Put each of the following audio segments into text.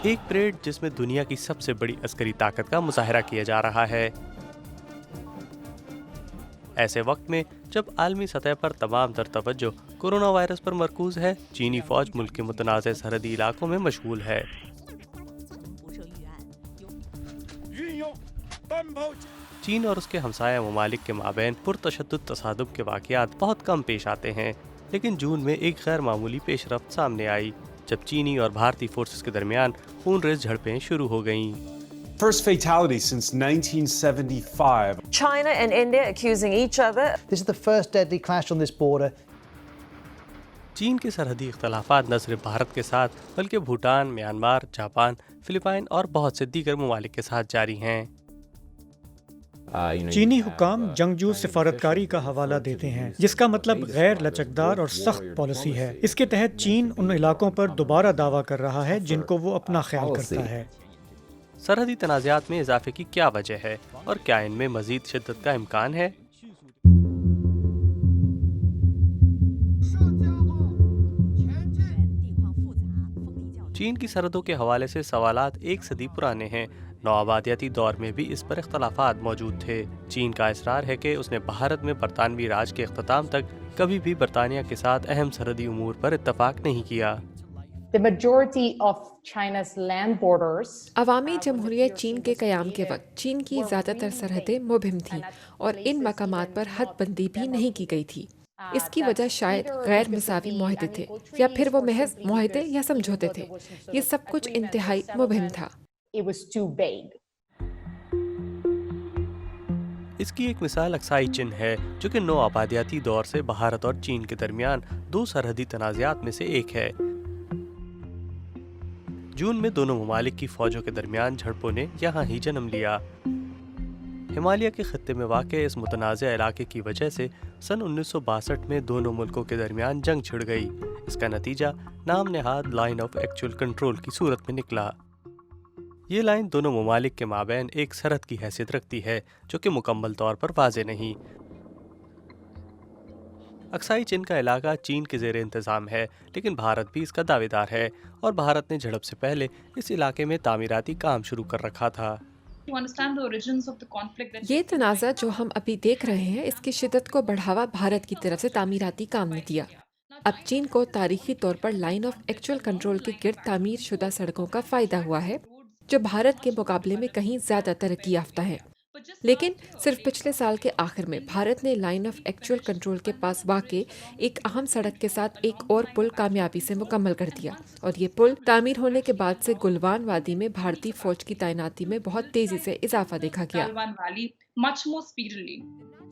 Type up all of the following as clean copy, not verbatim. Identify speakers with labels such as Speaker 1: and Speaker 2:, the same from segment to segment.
Speaker 1: ایک پریڈ جس میں دنیا کی سب سے بڑی عسکری طاقت کا مظاہرہ کیا جا رہا ہے۔ ایسے وقت میں جب عالمی سطح پر تمام تر توجہ کورونا وائرس پر مرکوز ہے، چینی فوج ملک کے متنازع سرحدی علاقوں میں مشغول ہے۔ چین اور اس کے ہمسایہ ممالک کے مابین پرتشدد تصادم کے واقعات بہت کم پیش آتے ہیں، لیکن جون میں ایک غیر معمولی پیش رفت سامنے آئی جب چینی اور بھارتی فورسز کے درمیان خون ریز جھڑپیں شروع ہو گئیں۔
Speaker 2: First fatality since 1975.
Speaker 3: China and India accusing each other.
Speaker 4: This is the first deadly clash on this border.
Speaker 1: چین کے سرحدی اختلافات نہ صرف بھارت کے ساتھ بلکہ بھوٹان، میانمار، جاپان، فلپائن اور بہت سے دیگر ممالک کے ساتھ جاری ہیں۔
Speaker 5: چینی حکام جنگجو سفارتکاری کا حوالہ دیتے ہیں، جس کا مطلب غیر لچکدار اور سخت پالیسی ہے۔ اس کے تحت چین ان علاقوں پر دوبارہ دعویٰ کر رہا ہے جن کو وہ اپنا خیال کرتا ہے۔
Speaker 1: سرحدی تنازعات میں اضافے کی کیا وجہ ہے اور کیا ان میں مزید شدت کا امکان ہے؟ چین کی سرحدوں کے حوالے سے سوالات ایک صدی پرانے ہیں۔ نوآبادیاتی دور میں بھی اس پر اختلافات موجود تھے۔ چین کا اصرار ہے کہ اس نے بھارت میں برطانوی راج کے اختتام تک کبھی بھی برطانیہ کے ساتھ اہم سرحدی امور پر اتفاق نہیں کیا۔
Speaker 6: عوامی جمہوریہ چین کے قیام کے وقت چین کی زیادہ تر سرحدیں مبہم تھیں اور ان مقامات پر حد بندی بھی نہیں کی گئی تھی۔ اس کی وجہ شاید غیر مساوی معاہدے تھے یا پھر وہ محض معاہدے یا سمجھوتے تھے۔ یہ سب کچھ انتہائی مبہم تھا۔
Speaker 1: اس کی ایک مثال اکسائی چن ہے، جو کہ نو آبادیاتی دور سے بھارت اور چین کے درمیان دو سرحدی تنازعات میں سے ایک ہے۔ جون میں دونوں ممالک کی فوجوں کے درمیان جھڑپوں نے یہاں ہی جنم لیا۔ ہمالیہ کے خطے میں واقع اس متنازع علاقے کی وجہ سے سن 1962 میں دونوں ملکوں کے درمیان جنگ چھڑ گئی۔ اس کا نتیجہ نام نہاد لائن آف ایکچوئل کنٹرول کی صورت میں نکلا۔ یہ لائن دونوں ممالک کے مابین ایک سرحد کی حیثیت رکھتی ہے، جو کہ مکمل طور پر واضح نہیں۔ اکسائی چین کا علاقہ چین کے زیر انتظام ہے، لیکن بھارت بھی اس کا دعوے دار ہے، اور بھارت نے جھڑپ سے پہلے اس علاقے میں تعمیراتی کام شروع کر رکھا تھا۔
Speaker 6: یہ تنازع جو ہم ابھی دیکھ رہے ہیں، اس کی شدت کو بڑھاوا بھارت کی طرف سے تعمیراتی کام نے دیا۔ اب چین کو تاریخی طور پر لائن آف ایکچوئل کنٹرول کے گرد تعمیر شدہ سڑکوں کا فائدہ ہوا ہے، جو بھارت کے مقابلے میں کہیں زیادہ ترقی یافتہ ہیں۔ لیکن صرف پچھلے سال کے آخر میں بھارت نے لائن آف ایکچوئل کنٹرول کے پاس واقع ایک اہم سڑک کے ساتھ ایک اور پل کامیابی سے مکمل کر دیا، اور یہ پل تعمیر ہونے کے بعد سے گلوان وادی میں بھارتی فوج کی تعیناتی میں بہت تیزی سے اضافہ دیکھا گیا۔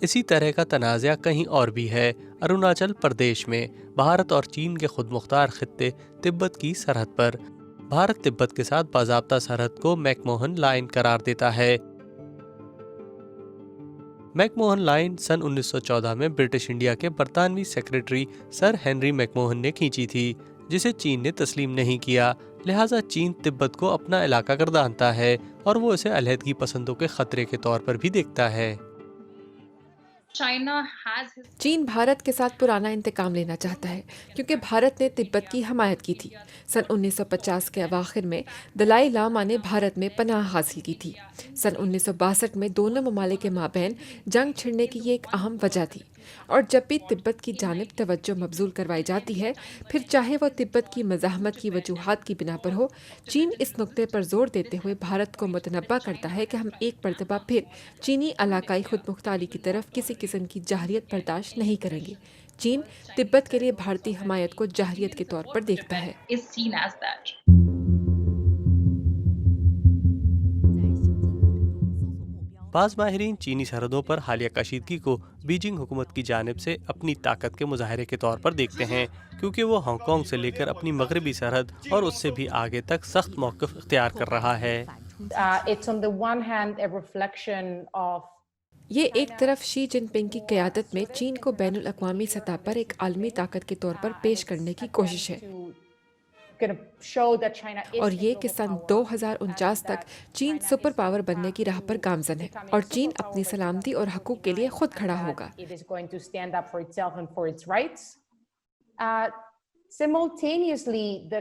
Speaker 1: اسی طرح کا تنازع کہیں اور بھی ہے۔ اروناچل پردیش میں بھارت اور چین کے خود مختار خطے تبت کی سرحد پر بھارت تبت کے ساتھ باضابطہ سرحد کو میک موہن لائن قرار دیتا ہے۔ میک موہن لائن سن 1914 میں برٹش انڈیا کے برطانوی secretary sir Henry make Mohan نے کھینچی تھی، جسے چین نے تسلیم نہیں کیا، لہٰذا چین تبت کو اپنا علاقہ گردانتا ہے اور وہ اسے علیحدگی پسندوں کے خطرے کے طور پر بھی دیکھتا ہے۔
Speaker 6: چین بھارت کے ساتھ پرانا انتقام لینا چاہتا ہے، کیونکہ بھارت نے تبت کی حمایت کی تھی۔ سن 1950 کے اواخر میں دلائی لاما نے بھارت میں پناہ حاصل کی تھی۔ سن 1962 میں دونوں ممالک کے مابین جنگ چھڑنے کی یہ ایک اہم وجہ تھی، اور جب بھی تبت کی جانب توجہ مبذول کروائی جاتی ہے، پھر چاہے وہ تبت کی مزاحمت کی وجوہات کی بنا پر ہو، چین اس نقطے پر زور دیتے ہوئے بھارت کو متنبہ کرتا ہے کہ ہم ایک مرتبہ پھر چینی علاقائی خود مختاری کی طرف کسی قسم کی جاہریت برداشت نہیں کریں گے۔ چین تبت کے لیے بھارتی حمایت کو جاہریت کے طور پر دیکھتا ہے۔
Speaker 1: بعض ماہرین چینی سرحدوں پر حالیہ کشیدگی کو بیجنگ حکومت کی جانب سے اپنی طاقت کے مظاہرے کے طور پر دیکھتے ہیں، کیونکہ وہ ہانگ کانگ سے لے کر اپنی مغربی سرحد اور اس سے بھی آگے تک سخت موقف اختیار کر رہا ہے۔
Speaker 6: یہ ایک طرف شی جن پنگ کی قیادت میں چین کو بین الاقوامی سطح پر ایک عالمی طاقت کے طور پر پیش کرنے کی کوشش ہے، اور یہ کہ سن 2049 تک چین سپر پاور بننے کی راہ پر گامزن ہے، اور چین اپنی سلامتی اور حقوق کے لیے خود کھڑا ہوگا۔
Speaker 7: Simultaneously, the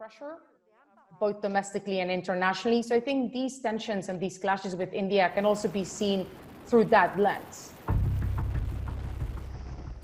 Speaker 7: pressure, both domestically and internationally. So I think these tensions and these clashes with India can also be seen through that lens.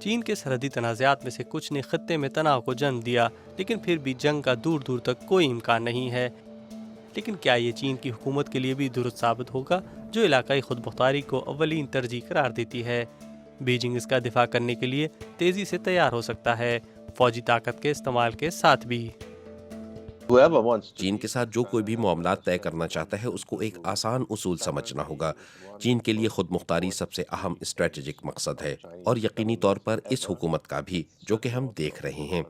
Speaker 1: چین کے سرحدی تنازعات میں سے کچھ نے خطے میں تناؤ کو جنم دیا، لیکن پھر بھی جنگ کا دور دور تک کوئی امکان نہیں ہے۔ لیکن کیا یہ چین کی حکومت کے لیے بھی درست ثابت ہوگا، جو علاقائی خود مختاری کو اولین ترجیح قرار دیتی ہے؟ بیجنگ اس کا دفاع کرنے کے لیے تیزی سے تیار ہو سکتا ہے، فوجی طاقت کے استعمال کے ساتھ بھی۔
Speaker 8: چین کے ساتھ جو کوئی بھی معاملات طے کرنا چاہتا ہے اس کو ایک آسان اصول سمجھنا ہوگا۔ چین کے لیے خود مختاری سب سے اہم اسٹریٹجک مقصد ہے، اور یقینی طور پر اس حکومت کا بھی، جو کہ ہم دیکھ رہے ہیں۔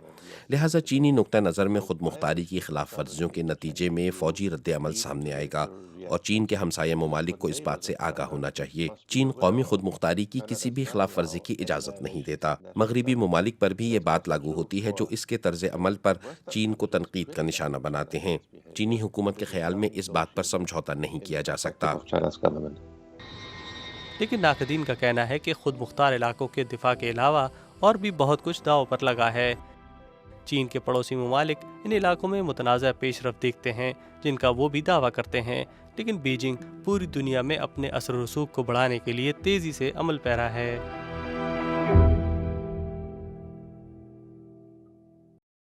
Speaker 8: لہٰذا چینی نقطہ نظر میں خود مختاری کی خلاف ورزیوں کے نتیجے میں فوجی رد عمل سامنے آئے گا، اور چین کے ہمسایہ ممالک کو اس بات سے آگاہ ہونا چاہیے۔ چین قومی خود مختاری کی کسی بھی خلاف ورزی کی اجازت نہیں دیتا۔ مغربی ممالک پر بھی یہ بات لاگو ہوتی ہے، جو اس کے طرز عمل پر چین کو تنقید کا نشانہ بناتے ہیں۔ چینی حکومت کے خیال میں اس بات پر سمجھوتا نہیں کیا جا سکتا۔
Speaker 1: لیکن ناقدین کا کہنا ہے کہ خود مختار علاقوں کے دفاع کے علاوہ اور بھی بہت کچھ داؤ پر لگا ہے۔ چین کے پڑوسی ممالک ان علاقوں میں متنازع پیش رفت دیکھتے ہیں، جن کا وہ بھی دعویٰ کرتے ہیں، لیکن بیجنگ پوری دنیا میں اپنے اثر و رسوخ کو بڑھانے کے لیے تیزی سے عمل پیرا ہے۔